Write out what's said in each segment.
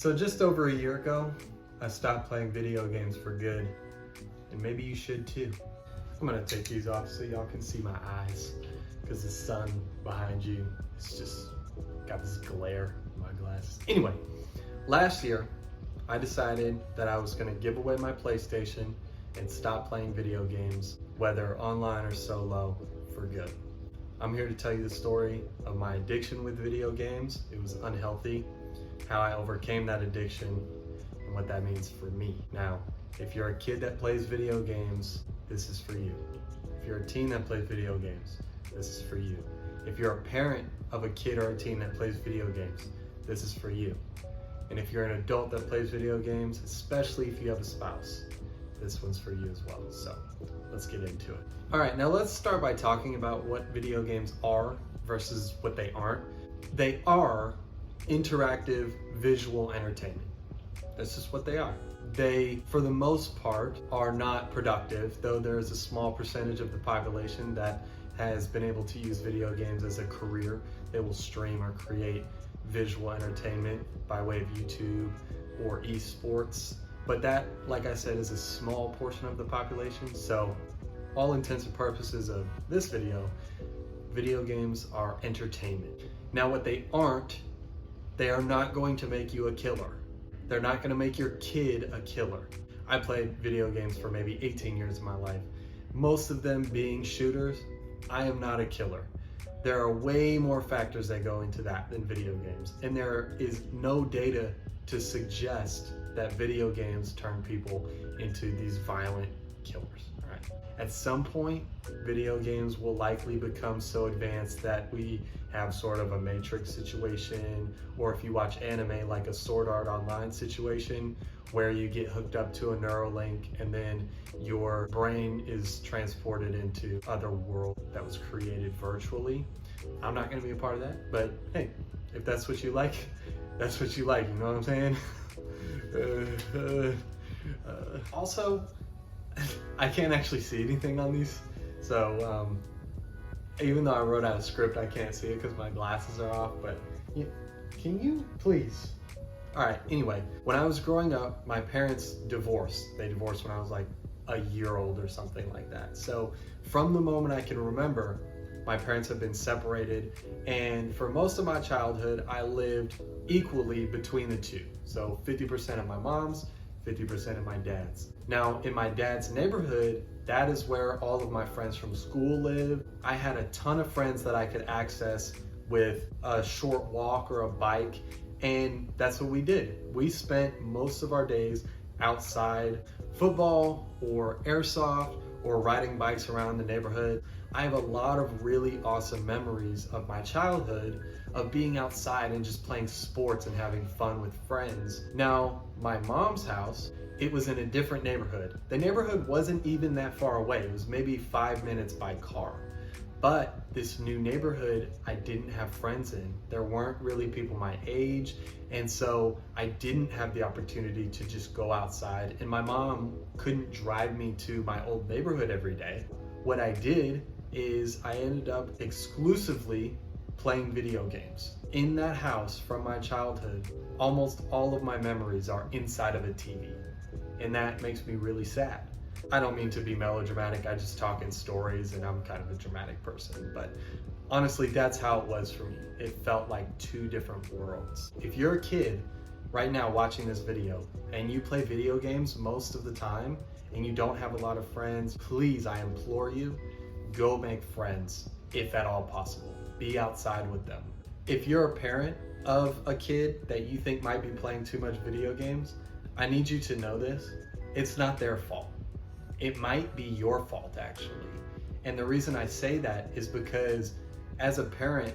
So just over a year ago, I stopped playing video games for good, and maybe you should too. I'm gonna take these off so y'all can see my eyes, because the sun behind you is just got this glare in my glasses. Anyway, last year, I decided that I was gonna give away my PlayStation and stop playing video games, whether online or solo, for good. I'm here to tell you the story of my addiction with video games. It was unhealthy, how I overcame that addiction, and what that means for me. Now, if you're a kid that plays video games, this is for you. If you're a teen that plays video games, this is for you. If you're a parent of a kid or a teen that plays video games, this is for you. And if you're an adult that plays video games, especially if you have a spouse, this one's for you as well. So let's get into it. All right, now let's start by talking about what video games are versus what they aren't. They are interactive visual entertainment. That's just what they are. They, for the most part, are not productive, though there is a small percentage of the population that has been able to use video games as a career. They will stream or create visual entertainment by way of YouTube or esports. But that, like I said, is a small portion of the population. So all intents and purposes of this video games are entertainment. Now what they aren't, they are not going to make you a killer. They're not going to make your kid a killer. I played video games for maybe 18 years of my life. Most of them being shooters. I am not a killer. There are way more factors that go into that than video games. And there is no data to suggest that video games turn people into these violent killers. All right. At some point, video games will likely become so advanced that we have sort of a Matrix situation, or if you watch anime, like a Sword Art Online situation, where you get hooked up to a Neuralink and then your brain is transported into other world that was created virtually. I'm not gonna be a part of that, but hey, if that's what you like, that's what you like, you know what I'm saying? Also, I can't actually see anything on these, so even though I wrote out a script, I can't see it because my glasses are off, but can you please? All right, anyway, when I was growing up, my parents divorced. They divorced when I was like a year old or something like that. So from the moment I can remember, my parents have been separated, and for most of my childhood, I lived equally between the two. So 50% of my mom's, 50% of my dad's. Now, in my dad's neighborhood, that is where all of my friends from school live. I had a ton of friends that I could access with a short walk or a bike, and that's what we did. We spent most of our days outside, football or airsoft or riding bikes around the neighborhood. I have a lot of really awesome memories of my childhood of being outside and just playing sports and having fun with friends. Now, my mom's house, it was in a different neighborhood. The neighborhood wasn't even that far away. It was maybe 5 minutes by car. But this new neighborhood, I didn't have friends in. There weren't really people my age, and so I didn't have the opportunity to just go outside, and my mom couldn't drive me to my old neighborhood every day. What I did is I ended up exclusively playing video games. In that house from my childhood, almost all of my memories are inside of a TV, and that makes me really sad. I don't mean to be melodramatic, I just talk in stories and I'm kind of a dramatic person, but honestly, that's how it was for me. It felt like two different worlds. If you're a kid right now watching this video and you play video games most of the time and you don't have a lot of friends, please, I implore you, go make friends if at all possible. Be outside with them. If you're a parent of a kid that you think might be playing too much video games, I need you to know this. It's not their fault. It might be your fault, actually. And the reason I say that is because as a parent,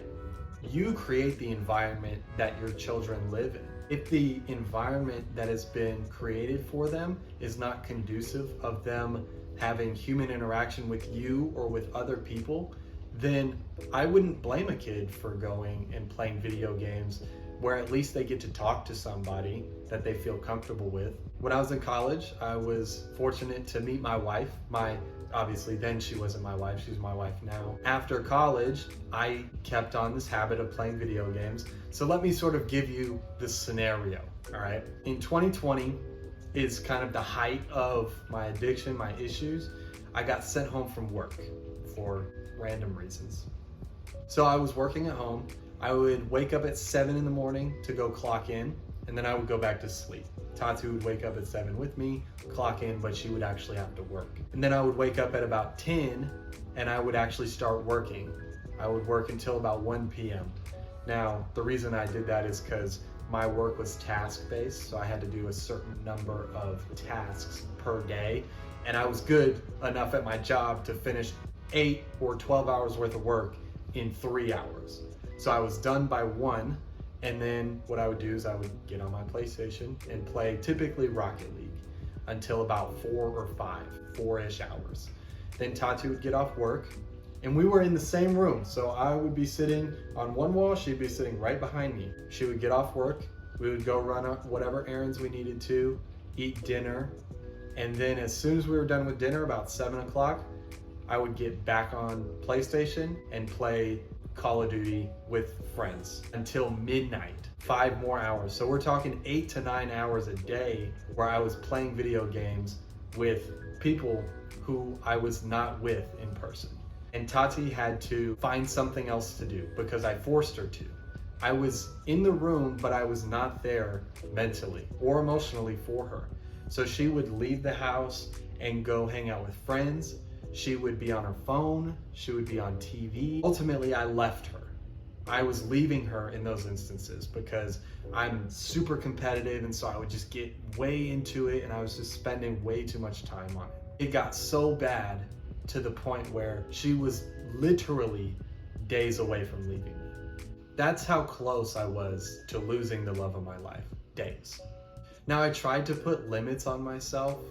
you create the environment that your children live in. If the environment that has been created for them is not conducive of them having human interaction with you or with other people, then I wouldn't blame a kid for going and playing video games where at least they get to talk to somebody that they feel comfortable with. When I was in college, I was fortunate to meet my wife. Obviously then she wasn't my wife, she's my wife now. After college, I kept on this habit of playing video games. So let me sort of give you this scenario, all right? In 2020 is kind of the height of my addiction, my issues. I got sent home from work for random reasons. So I was working at home. I would wake up at 7 in the morning to go clock in, and then I would go back to sleep. Tatu would wake up at 7 with me, clock in, but she would actually have to work. And then I would wake up at about 10 and I would actually start working. I would work until about 1 p.m. Now, the reason I did that is because my work was task-based, so I had to do a certain number of tasks per day, and I was good enough at my job to finish 8 or 12 hours worth of work in 3 hours. So I was done by 1. And then what I would do is I would get on my PlayStation and play typically Rocket League until about 4-ish hours. Then Tatu would get off work and we were in the same room. So I would be sitting on one wall, she'd be sitting right behind me. She would get off work, we would go run whatever errands we needed to, eat dinner. And then as soon as we were done with dinner, about 7 o'clock, I would get back on PlayStation and play Call of Duty with friends until midnight, 5 more hours. So we're talking 8 to 9 hours a day where I was playing video games with people who I was not with in person. And Tati had to find something else to do because I forced her to. I was in the room, but I was not there mentally or emotionally for her. So she would leave the house and go hang out with friends. She would be on her phone, she would be on TV. Ultimately, I left her. I was leaving her in those instances because I'm super competitive, and so I would just get way into it and I was just spending way too much time on it. It got so bad to the point where she was literally days away from leaving me. That's how close I was to losing the love of my life, days. Now I tried to put limits on myself.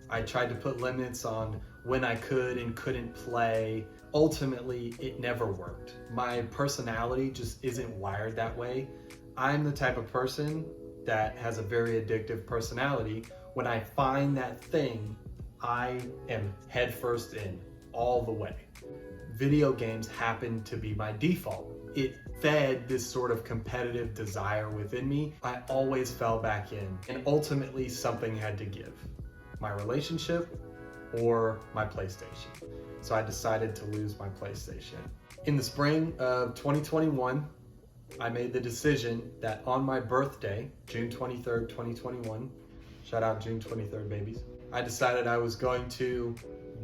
I tried to put limits on when I could and couldn't play. Ultimately, it never worked. My personality just isn't wired that way. I'm the type of person that has a very addictive personality. When I find that thing, I am headfirst in, all the way. Video games happen to be my default. It fed this sort of competitive desire within me. I always fell back in, and ultimately something had to give. My relationship or my PlayStation. So I decided to lose my PlayStation. In the spring of 2021, I made the decision that on my birthday, June 23rd, 2021, shout out June 23rd babies, I decided I was going to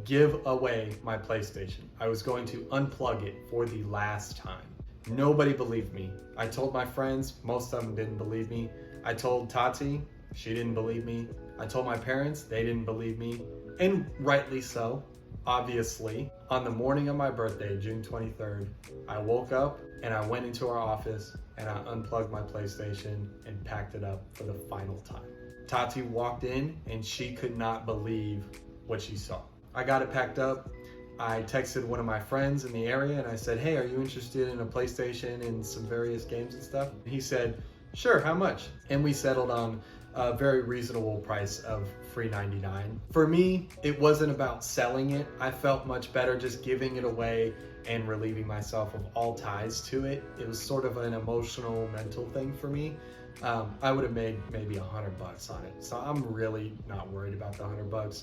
give away my PlayStation. I was going to unplug it for the last time. Nobody believed me. I told my friends, most of them didn't believe me. I told Tati, she didn't believe me. I told my parents, they didn't believe me, and rightly so, obviously. On the morning of my birthday, June 23rd, I woke up and I went into our office and I unplugged my PlayStation and packed it up for the final time. Tati walked in and she could not believe what she saw. I got it packed up. I texted one of my friends in the area and I said, hey, are you interested in a PlayStation and some various games and stuff? And he said, sure, how much? And we settled on a very reasonable price of $399. For me, it wasn't about selling it. I felt much better just giving it away and relieving myself of all ties to it. It was sort of an emotional, mental thing for me. I would have made maybe $100 on it. So I'm really not worried about the $100.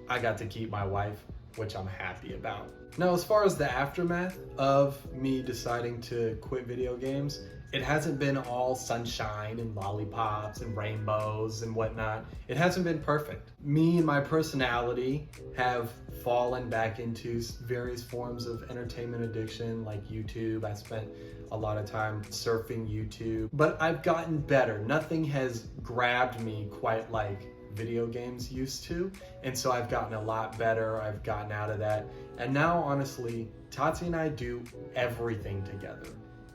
I got to keep my wife, which I'm happy about. Now, as far as the aftermath of me deciding to quit video games, it hasn't been all sunshine and lollipops and rainbows and whatnot. It hasn't been perfect. Me and my personality have fallen back into various forms of entertainment addiction, like YouTube. I spent a lot of time surfing YouTube, but I've gotten better. Nothing has grabbed me quite like video games used to, and so I've gotten a lot better. I've gotten out of that, and now honestly, Tati and I do everything together,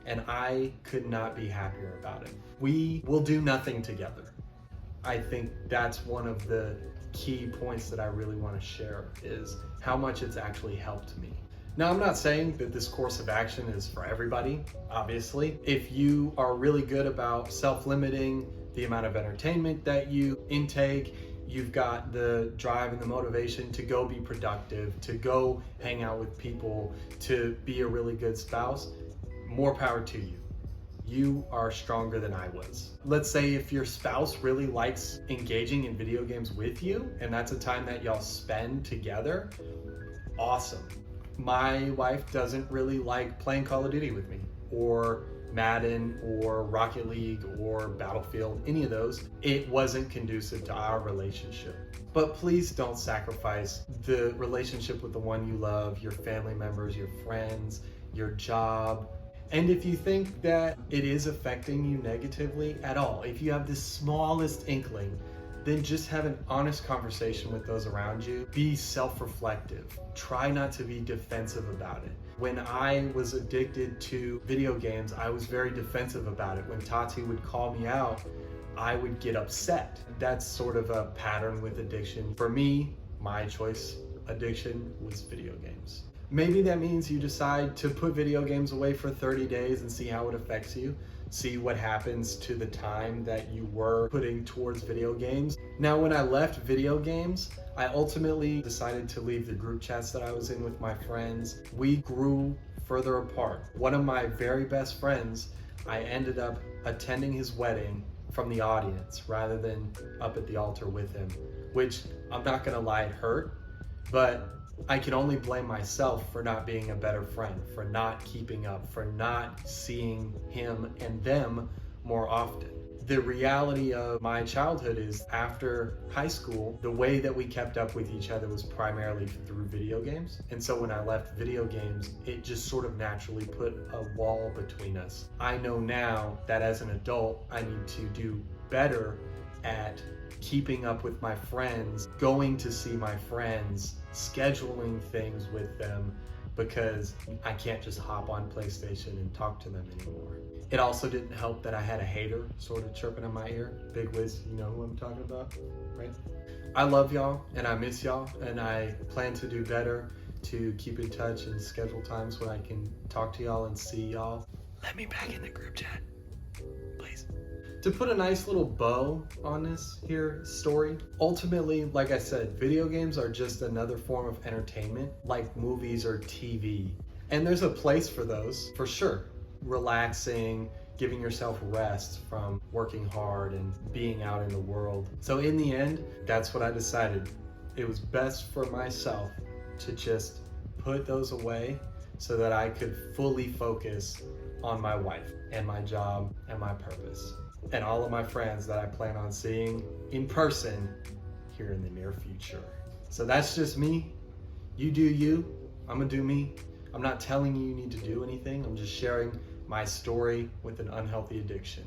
and I could not be happier about it. We will do nothing together. I think that's one of the key points that I really want to share, is how much it's actually helped me. Now, I'm not saying that this course of action is for everybody, obviously. If you are really good about self-limiting the amount of entertainment that you intake, you've got the drive and the motivation to go be productive, to go hang out with people, to be a really good spouse, more power to you. You are stronger than I was. Let's say if your spouse really likes engaging in video games with you, and that's a time that y'all spend together, awesome. My wife doesn't really like playing Call of Duty with me, or Madden, or Rocket League, or Battlefield, any of those. It wasn't conducive to our relationship. But please don't sacrifice the relationship with the one you love, your family members, your friends, your job. And if you think that it is affecting you negatively at all, if you have the smallest inkling, then just have an honest conversation with those around you. Be self-reflective. Try not to be defensive about it. When I was addicted to video games, I was very defensive about it. When Tati would call me out, I would get upset. That's sort of a pattern with addiction. For me, my choice addiction was video games. Maybe that means you decide to put video games away for 30 days and see how it affects you. See what happens to the time that you were putting towards video games. Now, when I left video games, I ultimately decided to leave the group chats that I was in with my friends. We grew further apart. One of my very best friends, I ended up attending his wedding from the audience rather than up at the altar with him, which I'm not gonna lie, it hurt, but I can only blame myself for not being a better friend, for not keeping up, for not seeing him and them more often. The reality of my childhood is after high school, the way that we kept up with each other was primarily through video games. And so when I left video games, it just sort of naturally put a wall between us. I know now that as an adult, I need to do better at keeping up with my friends, going to see my friends, scheduling things with them, because I can't just hop on PlayStation and talk to them anymore. It also didn't help that I had a hater sort of chirping in my ear. Big Wiz, you know who I'm talking about, right? I love y'all and I miss y'all, and I plan to do better to keep in touch and schedule times when I can talk to y'all and see y'all. Let me back in the group chat, please. To put a nice little bow on this here story, ultimately, like I said, video games are just another form of entertainment, like movies or TV. And there's a place for those, for sure. Relaxing, giving yourself rest from working hard and being out in the world. So in the end, that's what I decided. It was best for myself to just put those away so that I could fully focus on my wife and my job and my purpose, and all of my friends that I plan on seeing in person here in the near future. So that's just me. You do you, I'm gonna do me. I'm not telling you you need to do anything. I'm just sharing my story with an unhealthy addiction.